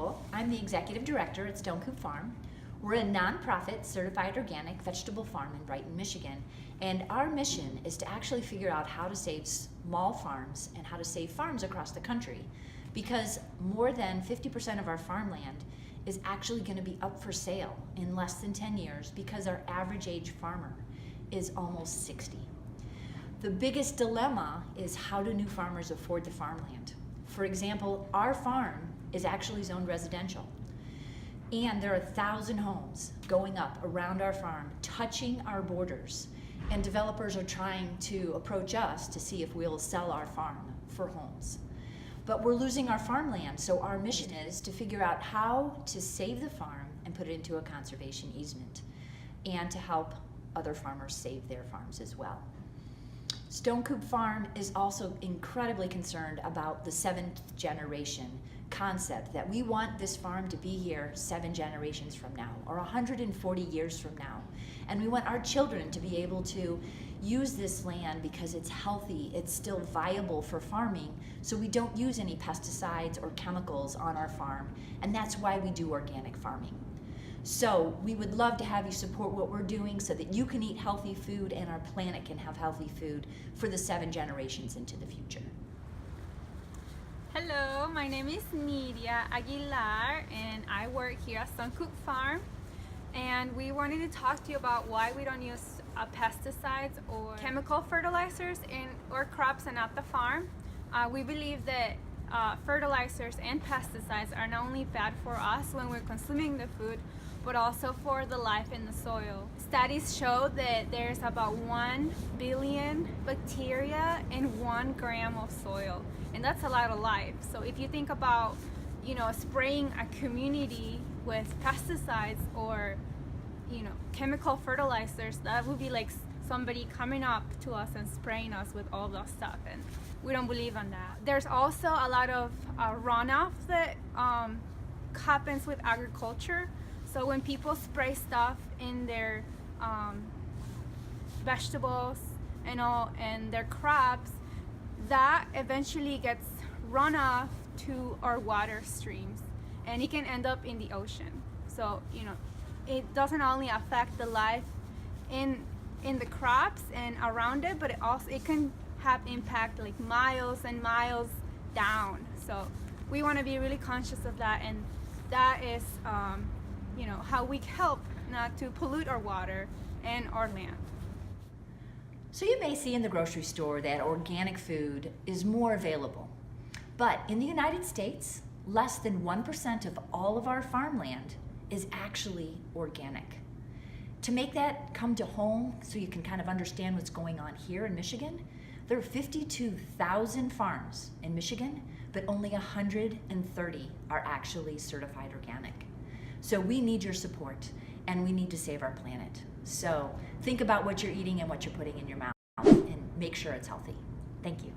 Nicole. I'm the executive director at Stone Coop Farm. We're a nonprofit certified organic vegetable farm in Brighton, Michigan. And our mission is to actually figure out how to save small farms and how to save farms across the country. Because more than 50% of our farmland is actually going to be up for sale in less than 10 years because our average age farmer is almost 60. The biggest dilemma is, how do new farmers afford the farmland? For example, our farm is actually zoned residential, and there are 1,000 homes going up around our farm, touching our borders, and developers are trying to approach us to see if we'll sell our farm for homes. But we're losing our farmland, so our mission is to figure out how to save the farm and put it into a conservation easement, and to help other farmers save their farms as well. Stone Coop Farm is also incredibly concerned about the 7th generation concept, that we want this farm to be here 7 generations from now, or 140 years from now. And we want our children to be able to use this land because it's healthy, it's still viable for farming, so we don't use any pesticides or chemicals on our farm, and that's why we do organic farming. So we would love to have you support what we're doing so that you can eat healthy food and our planet can have healthy food for the 7 generations into the future. Hello, my name is Nidia Aguilar and I work here at Stone Coop Farm, and we wanted to talk to you about why we don't use pesticides or chemical fertilizers in our crops and at the farm. We believe that fertilizers and pesticides are not only bad for us when we're consuming the food, but also for the life in the soil. Studies show that there's about 1 billion bacteria in 1 gram of soil, and that's a lot of life. So if you think about, spraying a community with pesticides or, chemical fertilizers, that would be like somebody coming up to us and spraying us with all that stuff, and we don't believe in that. There's also a lot of runoff that happens with agriculture. So when people spray stuff in their vegetables and their crops, that eventually gets run off to our water streams, and it can end up in the ocean. So it doesn't only affect the life in the crops and around it, but it can have impact like miles and miles down. So we want to be really conscious of that, and that is how we help not to pollute our water and our land. So you may see in the grocery store that organic food is more available, but in the United States, less than 1% of all of our farmland is actually organic. To make that come to home so you can kind of understand what's going on here in Michigan, there are 52,000 farms in Michigan, but only 130 are actually certified organic. So we need your support, and we need to save our planet. So think about what you're eating and what you're putting in your mouth, and make sure it's healthy. Thank you.